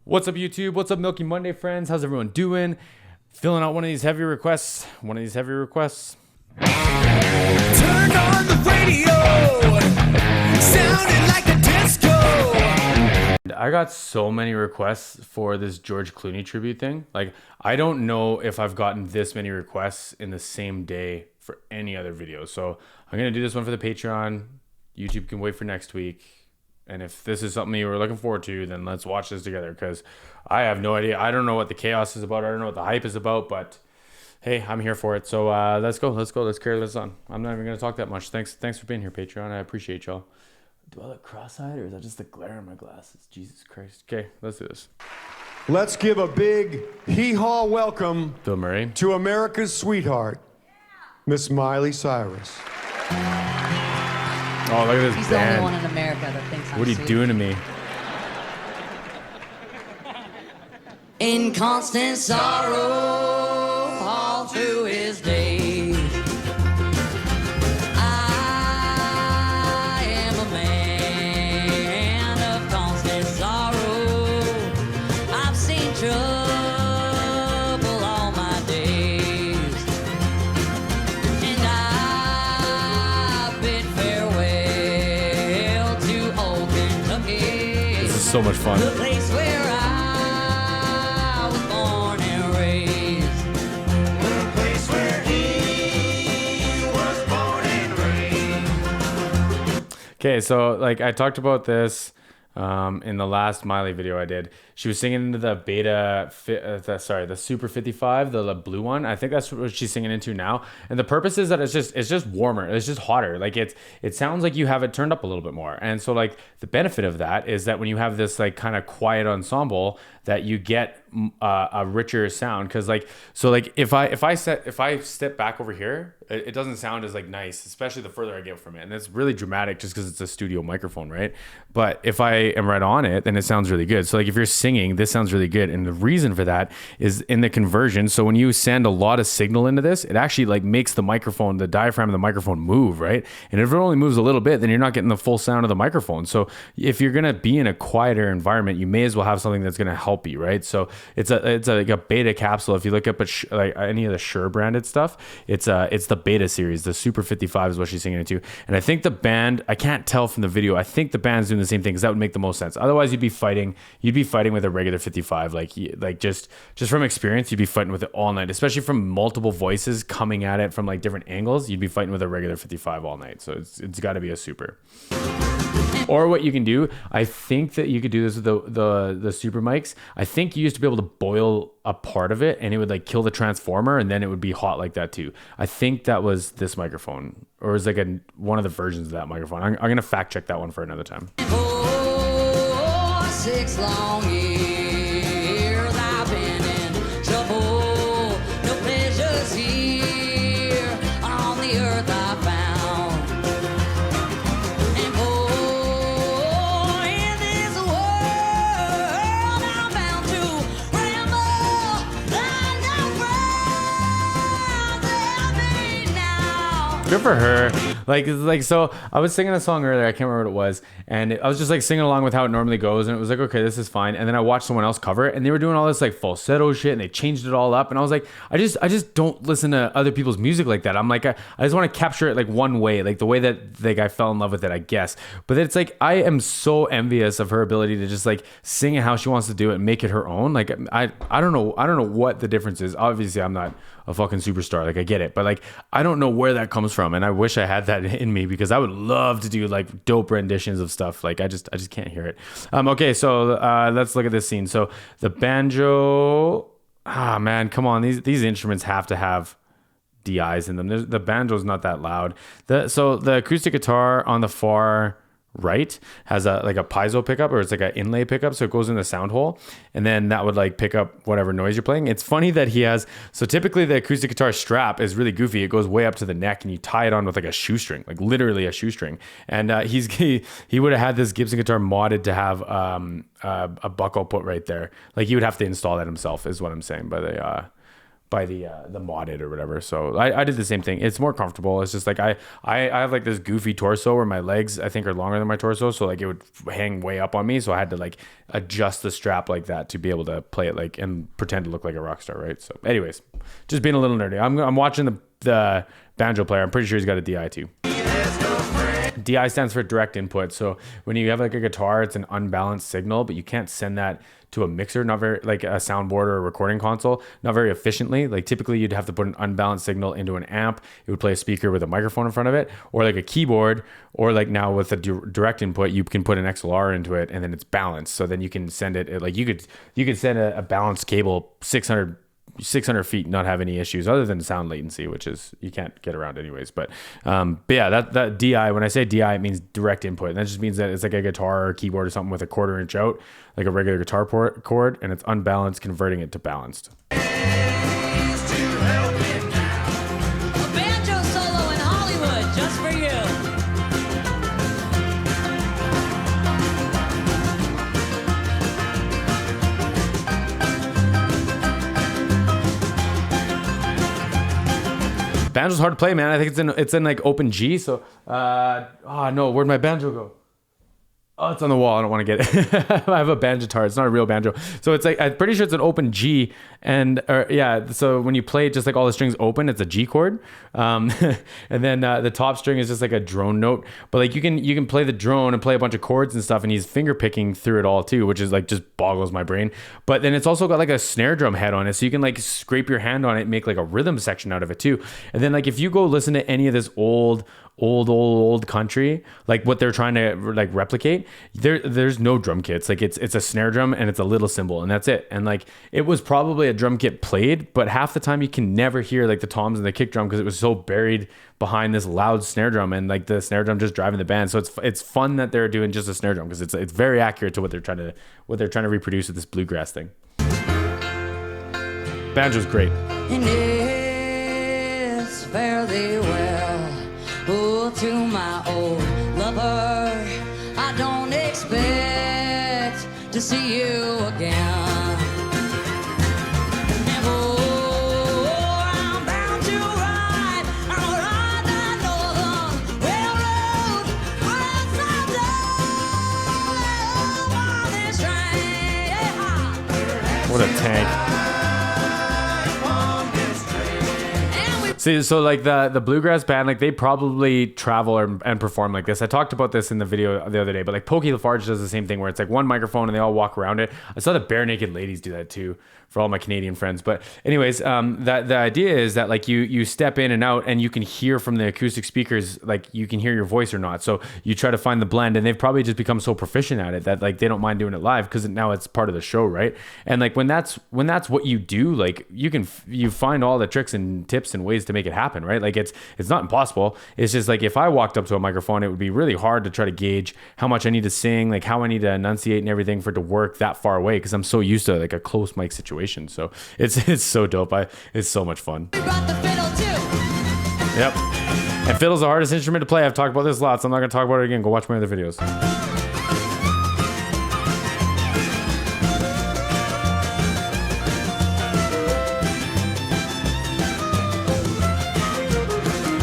What's up, YouTube? What's up, Milky Monday friends? How's everyone doing? Filling out one of these heavy requests. Turn on the radio, sounding like a disco. I got so many requests for this George Clooney tribute thing. Like, I don't know if I've gotten this many requests in the same day for any other video. So I'm going to do this one for the Patreon. YouTube can wait for next week. And if this is something you were looking forward to, then let's watch this together, because I have no idea. I don't know what the chaos is about. I don't know what the hype is about, but hey, I'm here for it. So let's go. Let's carry this on. I'm not even going to talk that much. Thanks for being here, Patreon. I appreciate y'all. Do I look cross-eyed, or is that just the glare in my glasses? Jesus Christ. Okay, let's do this. Let's give a big hee-haw welcome Bill Murray to America's sweetheart, Miss Miley Cyrus. Oh, look at this He's band. the only one in America that thinks I'm What are you sweet. doing to me? In constant sorrow all through his days. I am a man of constant sorrow. I've seen trouble all my days. And I bid farewell to old Kentucky. This is so much fun. The place where I was born and raised. The place where he was born and raised. Okay, so like I talked about this in the last Miley video I did. She was singing into the the Super 55, the blue one. I think that's what she's singing into now. And the purpose is that it's just warmer. It's just hotter. Like it sounds like you have it turned up a little bit more. And so like the benefit of that is that when you have this like kind of quiet ensemble, that you get a richer sound. Cause like, so like if I step back over here, it doesn't sound as like nice, especially the further I get from it. And it's really dramatic just because it's a studio microphone, right? But if I am right on it, then it sounds really good. So like if you're singing, this sounds really good. And the reason for that is in the conversion. So when you send a lot of signal into this, it actually like makes the microphone, the diaphragm of the microphone move, right? And if it only moves a little bit, then you're not getting the full sound of the microphone. So if you're going to be in a quieter environment, you may as well have something that's going to help you, right? So it's like a beta capsule. If you look up at like any of the Shure branded stuff, it's the beta series. The Super 55 is what she's singing into. And I think the band, I can't tell from the video, I think the band's doing the same thing, because that would make the most sense. Otherwise you'd be fighting with a regular 55. Like just from experience, you'd be fighting with it all night, especially from multiple voices coming at it from like different angles. You'd be fighting with a regular 55 all night. So it's got to be a Super. Or what you can do, I think that you could do this with the super mics. I think you used to be able to boil a part of it and it would like kill the transformer, and then it would be hot like that too. I think that was this microphone, or it was like one of the versions of that microphone. I'm going to fact check that one for another time. For 6 long years I've been in trouble. No pleasures here on the earth I found. And for in this world I'm bound to ramble underground now. Good for her. Like so I was singing a song earlier, I can't remember what it was, and I was just like singing along with how it normally goes, and it was like, okay, this is fine. And then I watched someone else cover it, and they were doing all this like falsetto shit, and they changed it all up, and I was like, I just don't listen to other people's music like that. I'm like, I just want to capture it like one way, like the way that like I fell in love with it, I guess. But it's like I am so envious of her ability to just like sing it how she wants to do it and make it her own. Like I don't know what the difference is. Obviously I'm not a fucking superstar, like I get it, but like I don't know where that comes from, and I wish I had that in me, because I would love to do like dope renditions of stuff. Like I just can't hear it. Okay, so let's look at this scene. So the banjo, man, come on, these instruments have to have DIs in them. The banjo's not that loud. So the acoustic guitar on the far right has a piezo pickup, or it's like an inlay pickup, so it goes in the sound hole, and then that would like pick up whatever noise you're playing. It's funny that he has, so typically the acoustic guitar strap is really goofy. It goes way up to the neck, and you tie it on with like a shoestring, like literally a shoestring. And he would have had this Gibson guitar modded to have a buckle put right there. Like he would have to install that himself, is what I'm saying. But the modded or whatever. So I did the same thing. It's more comfortable. It's just like I have like this goofy torso where my legs I think are longer than my torso, so like it would hang way up on me. So I had to like adjust the strap like that to be able to play it like and pretend to look like a rock star, right? So anyways, just being a little nerdy. I'm watching the banjo player. I'm pretty sure he's got a DI too. DI stands for direct input. So when you have like a guitar, it's an unbalanced signal, but you can't send that to a mixer, not very like a soundboard or a recording console, not very efficiently. Like typically you'd have to put an unbalanced signal into an amp. It would play a speaker with a microphone in front of it, or like a keyboard, or like now with a direct input, you can put an XLR into it and then it's balanced. So then you can send it like you could send a balanced cable 600 feet, not have any issues other than sound latency, which is you can't get around anyways. But yeah, that DI, when I say DI, it means direct input. And that just means that it's like a guitar or keyboard or something with a 1/4 inch out, like a regular guitar cord, and it's unbalanced, converting it to balanced. A banjo solo in Hollywood just for you. Banjo's hard to play, man. I think it's in like open G. So, oh no, where'd my banjo go? Oh, it's on the wall. I don't want to get it. I have a banjo guitar. It's not a real banjo. So it's like, I'm pretty sure it's an open G. And yeah, so when you play it, just like all the strings open, it's a G chord. And then the top string is just like a drone note. But like you can play the drone and play a bunch of chords and stuff. And he's finger picking through it all too, which is like just boggles my brain. But then it's also got like a snare drum head on it. So you can like scrape your hand on it and make like a rhythm section out of it too. And then like if you go listen to any of this old country, like what they're trying to like replicate, there's no drum kits. Like it's a snare drum and it's a little cymbal and that's it. And like it was probably a drum kit played, but half the time you can never hear like the toms and the kick drum because it was so buried behind this loud snare drum and like the snare drum just driving the band. So it's fun that they're doing just a snare drum because it's very accurate to what they're trying to reproduce with this bluegrass thing. Banjo's great. And it's fairly well. Oh, to my old lover, I don't expect to see you again. And oh, I'm bound to ride. I'll ride that northern railroad on this train. What a tank. See, so like the bluegrass band, like they probably travel and perform like this. I talked about this in the video the other day, but like Pokey Lafarge does the same thing where it's like one microphone and they all walk around it. I saw the Bare Naked Ladies do that too, for all my Canadian friends. But anyways, that the idea is that like you step in and out and you can hear from the acoustic speakers, like you can hear your voice or not. So you try to find the blend, and they've probably just become so proficient at it that like they don't mind doing it live because now it's part of the show, right? And like when that's what you do, like you find all the tricks and tips and ways to make it happen, right? Like it's not impossible. It's just like if I walked up to a microphone, it would be really hard to try to gauge how much I need to sing, like how I need to enunciate and everything for it to work that far away because I'm so used to like a close mic situation. So it's so dope. It's so much fun. We brought the fiddle too. Yep. And fiddle's the hardest instrument to play. I've talked about this a lot, so I'm not gonna talk about it again. Go watch my other videos.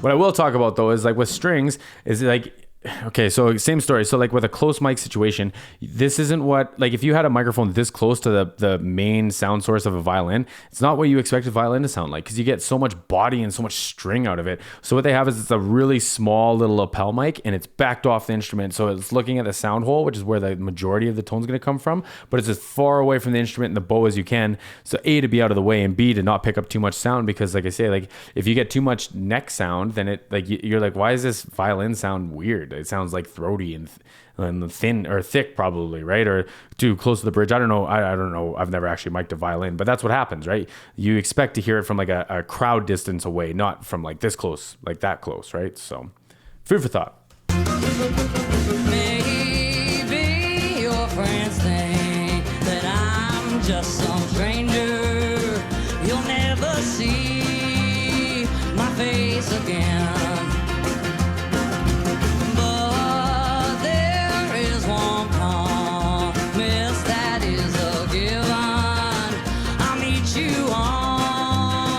What I will talk about though is like with strings is like, okay, so same story. So like with a close mic situation, this isn't what, like if you had a microphone this close to the main sound source of a violin, it's not what you expect a violin to sound like because you get so much body and so much string out of it. So what they have is it's a really small little lapel mic and it's backed off the instrument. So it's looking at the sound hole, which is where the majority of the tone's going to come from, but it's as far away from the instrument and the bow as you can. So A, to be out of the way, and B, to not pick up too much sound because like I say, like if you get too much neck sound, then it like you're like, why is this violin sound weird? It sounds like throaty and thin or thick probably, right? Or too close to the bridge. I don't know. I don't know. I've never actually mic'd a violin, but that's what happens, right? You expect to hear it from like a crowd distance away, not from like this close, like that close, right? So food for thought. Maybe your friends think that I'm just some stranger. You'll never see my face again. But there is one promise that is a given. I'll meet you on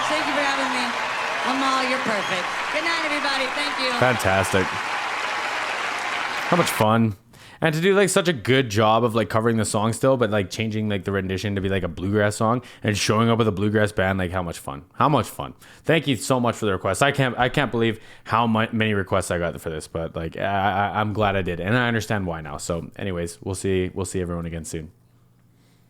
Thank you for having me. Amal, you're perfect. Good night, everybody. Thank you. Fantastic. How much fun. And to do like such a good job of like covering the song still, but like changing like the rendition to be like a bluegrass song and showing up with a bluegrass band, like how much fun. How much fun. Thank you so much for the request. I can't believe how many requests I got for this, but like I'm glad I did. And I understand why now. So anyways, we'll see everyone again soon.